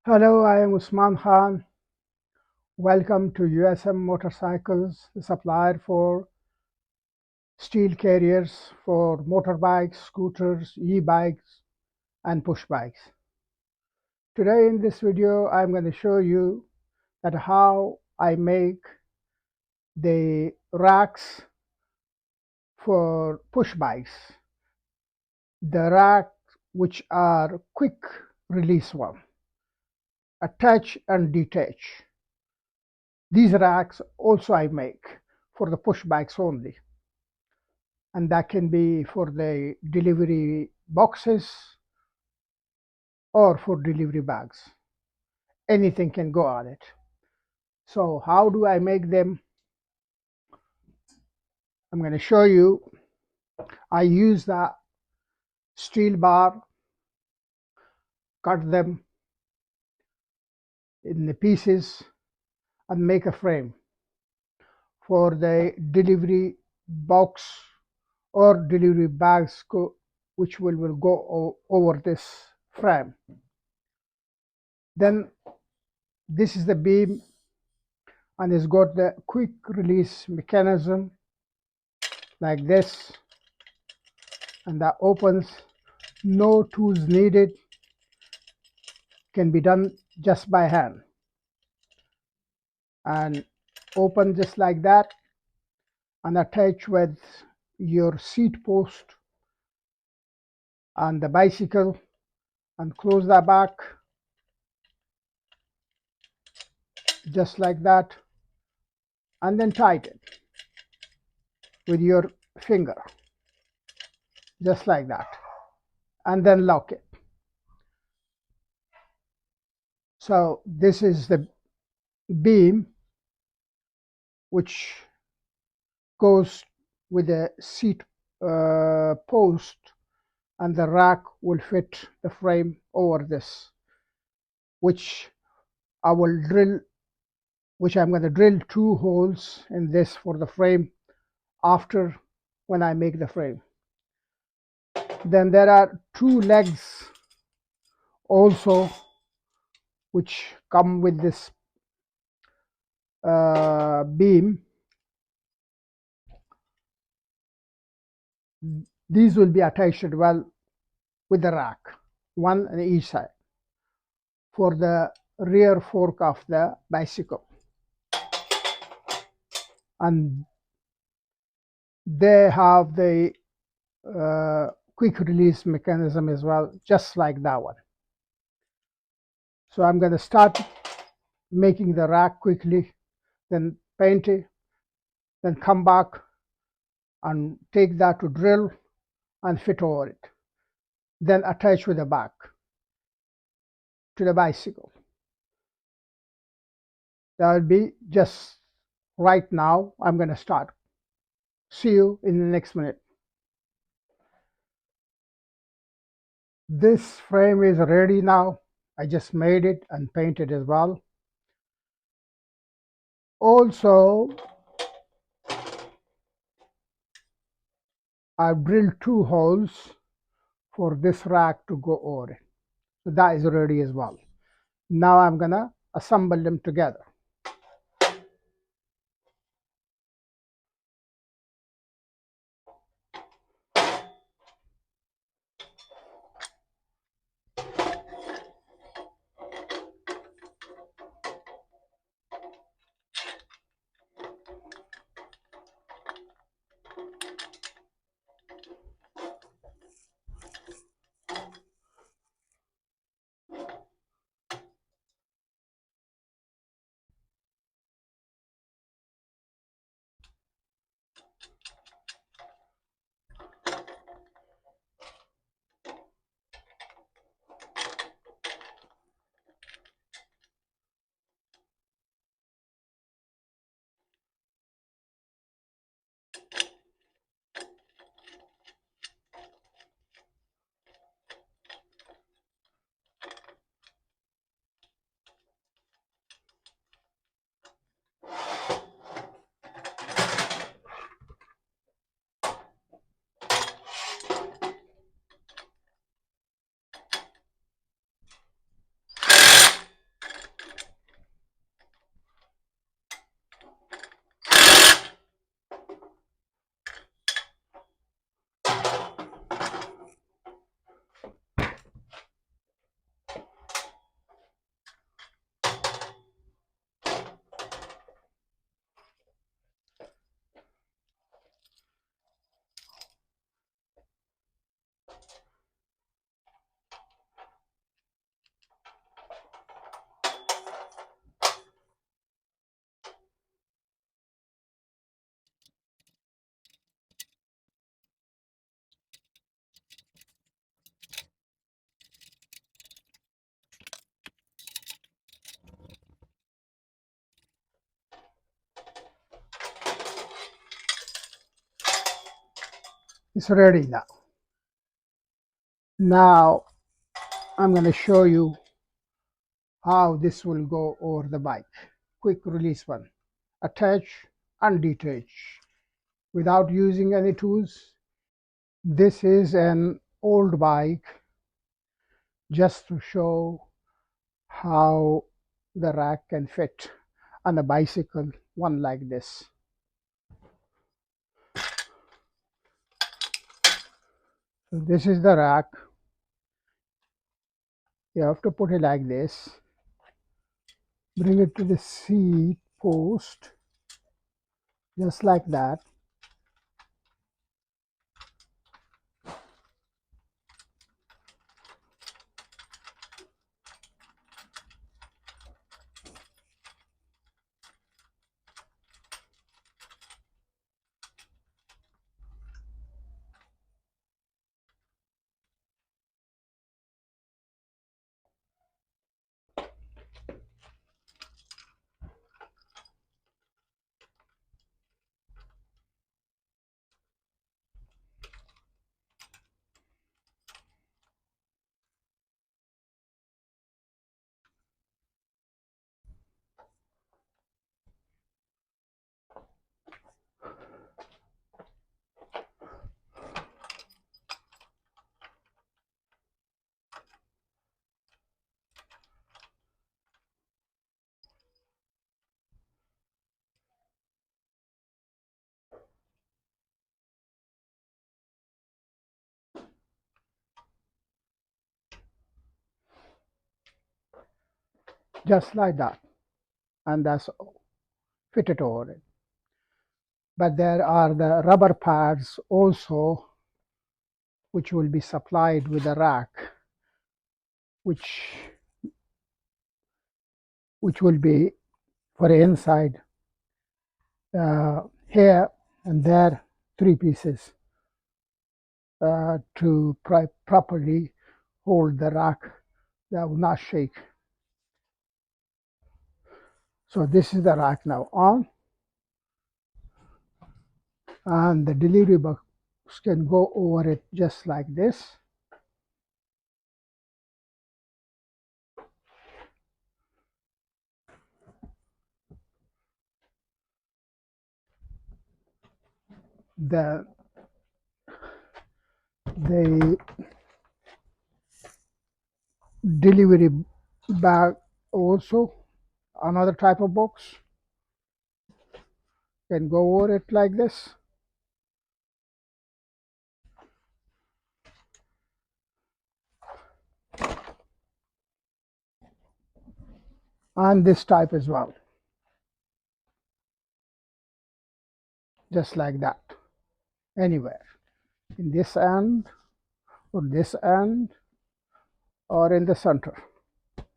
Hello, I am Usman Khan. Welcome to USM Motorcycles, the supplier for steel carriers for motorbikes, scooters, e-bikes, and push bikes. Today in this video, I'm going to show you that how I make the racks for push bikes. The racks which are quick release one, attach and detach. These racks also I make for the push bikes only. And that can be for the delivery boxes or for delivery bags. Anything can go on it. So how do I make them? I'm going to show you. I use the steel bar, cut them in the pieces and make a frame for the delivery box or delivery bags which will go over this frame. Then this is the beam and it's got the quick release mechanism like this, and that opens. No tools needed, can be done just by hand, and open just like that and attach with your seat post and the bicycle and close the back just like that, and then tighten with your finger just like that, and then lock it. So this is the beam which goes with the seat post, and the rack will fit the frame over this, which I will drill, which I'm going to drill 2 holes in this for the frame after when I make the frame. Then there are 2 legs also which come with this beam. These will be attached well with the rack, one on each side, for the rear fork of the bicycle. And they have the quick release mechanism as well, just like that one. So I'm going to start making the rack quickly, then paint it, then come back and take that to drill and fit over it, then attach with the back to the bicycle. That will be just right now. I'm going to start. See you in the next minute. This frame is ready now. I just made it and painted as well. Also, I've drilled 2 holes for this rack to go over it. So that is ready as well. Now I'm gonna assemble them together. It's ready now. Now I'm going to show you how this will go over the bike. Quick release one. Attach and detach without using any tools. This is an old bike, just to show how the rack can fit on a bicycle, one like this. So this is the rack. You have to put it like this. Bring it to the seat post, just like that. Just like that, and that's fitted over it. But there are the rubber pads also, which will be supplied with the rack, which will be for inside, here and there, three pieces, to properly hold the rack that will not shake. So this is the rack now on, and the delivery box can go over it just like this. The delivery bag also, another type of box, can go over it like this. And this type as well, just like that, anywhere, in this end or this end or in the center,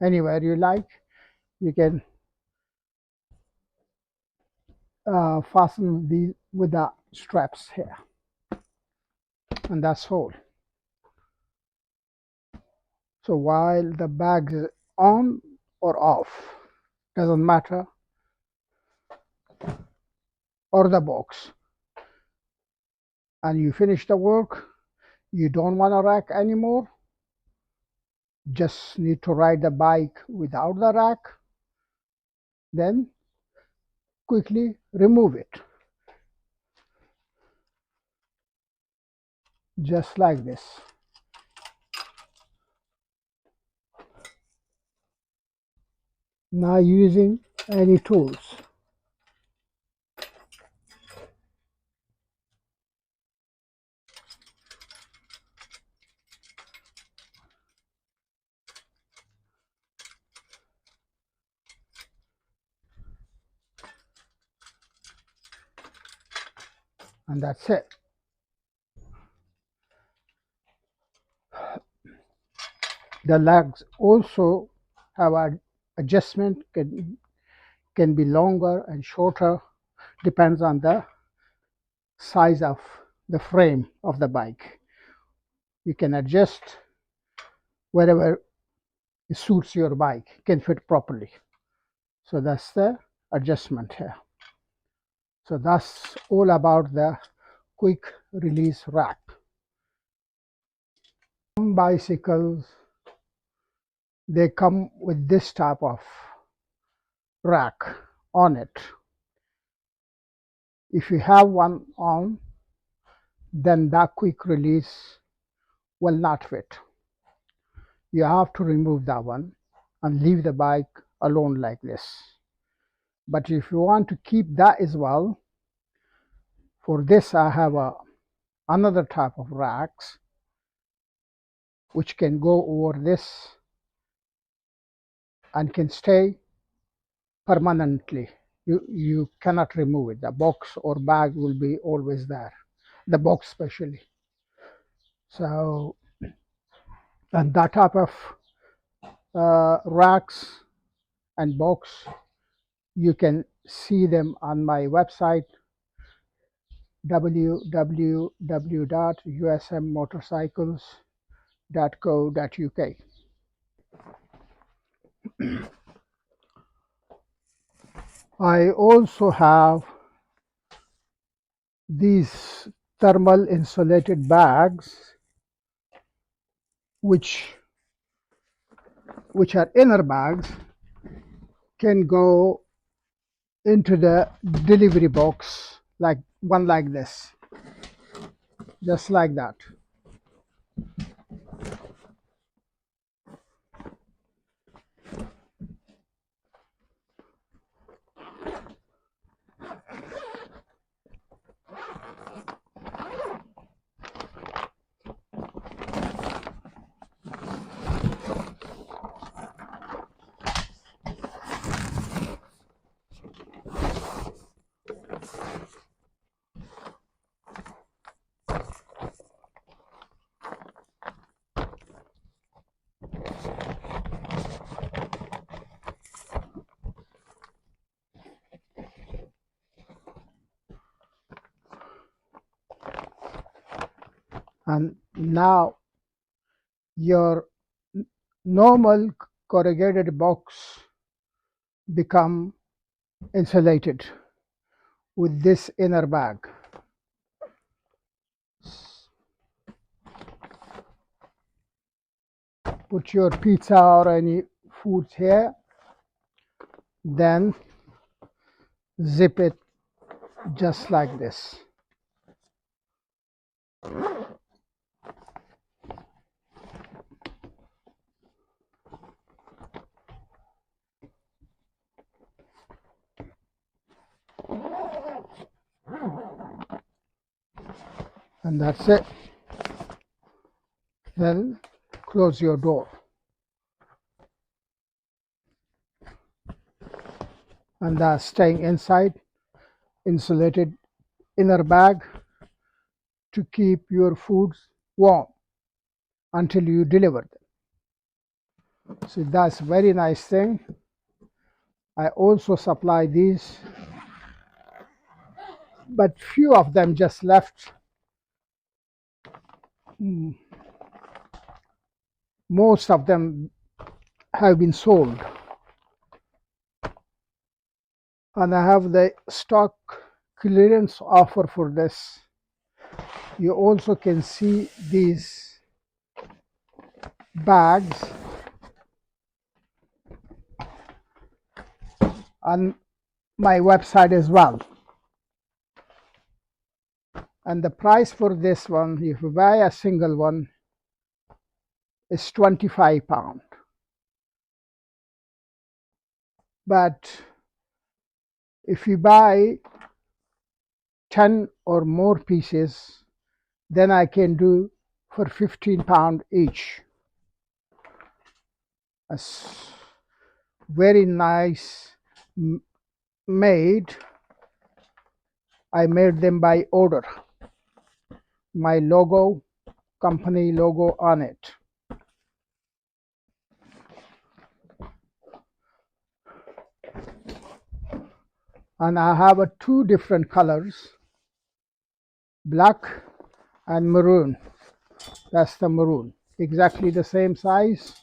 anywhere you like. You can fasten these with the straps here, and that's all. So while the bag is on or off, doesn't matter, or the box, and you finish the work, you don't want a rack anymore, just need to ride the bike without the rack, then quickly remove it, just like this. Not using any tools. And that's it. The legs also have an adjustment, can be longer and shorter, depends on the size of the frame of the bike. You can adjust wherever it suits your bike, can fit properly. So that's the adjustment here. So that's all about the quick release rack. bicycles, they come with this type of rack on it. If you have one on, then that quick release will not fit. You have to remove that one and leave the bike alone like this. But if you want to keep that as well, for this I have another type of racks which can go over this and can stay permanently. You cannot remove it. The box or bag will be always there, the box especially. So, and that type of racks and box, you can see them on my website www.usmmotorcycles.co.uk. I also have these thermal insulated bags which are inner bags, can go into the delivery box, like one like this, just like that. And now your normal corrugated box become insulated with this inner bag. Put your pizza or any foods here, then zip it just like this. And that's it. Then close your door. And that's staying inside, insulated inner bag to keep your foods warm until you deliver them. So that's a very nice thing. I also supply these, but few of them just left. Most of them have been sold. And I have the stock clearance offer for this. You also can see these bags on my website as well. And the price for this one, if you buy a single one, is £25. But if you buy 10 or more pieces, then I can do for £15 each. A very nice made. I made them by order. My logo, company logo on it. And I have two different colors, black and maroon. That's the maroon. Exactly the same size.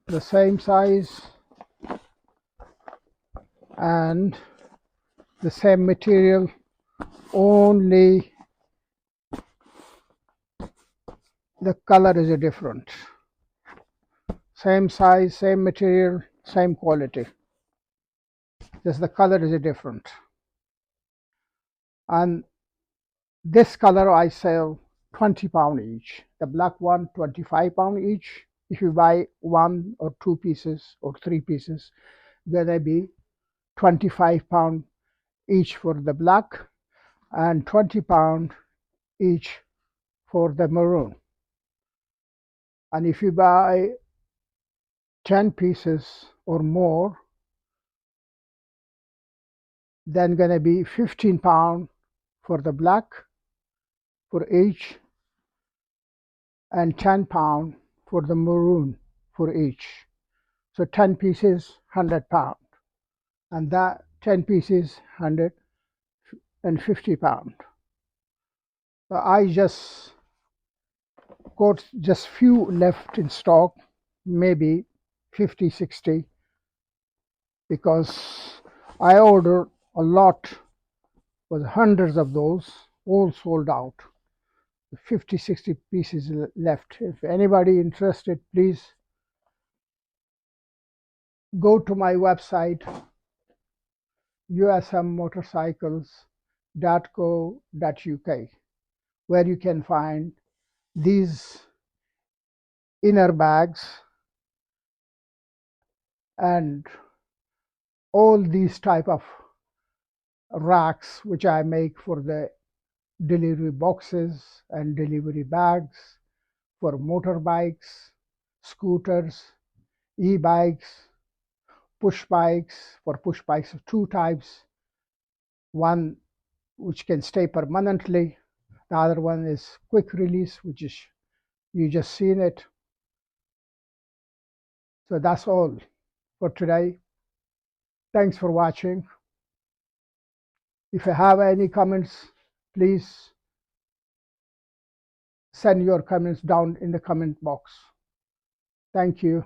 The same size and the same material, only the color is different. Same size, same material, same quality. Just the color is different. And this color I sell £20 each. The black one, £25 each. If you buy one or two pieces or three pieces, gonna be £25 each for the black and £20 each for the maroon. And if you buy 10 pieces or more, then gonna be £15 for the black for each and £10 for the maroon for each. So 10 pieces, £100, and that 10 pieces, £150. So I just got just few left in stock, maybe 50, 60, because I ordered a lot, was hundreds of those, all sold out. 50, 60 pieces left. If anybody interested, please go to my website, usmmotorcycles.co.uk, where you can find these inner bags and all these type of racks which I make for the delivery boxes and delivery bags for motorbikes, scooters, e-bikes, push bikes. For push bikes of two types, one which can stay permanently, the other one is quick release, which is you just seen it. So that's all for today. Thanks for watching. If you have any comments, please send your comments down in the comment box. Thank you.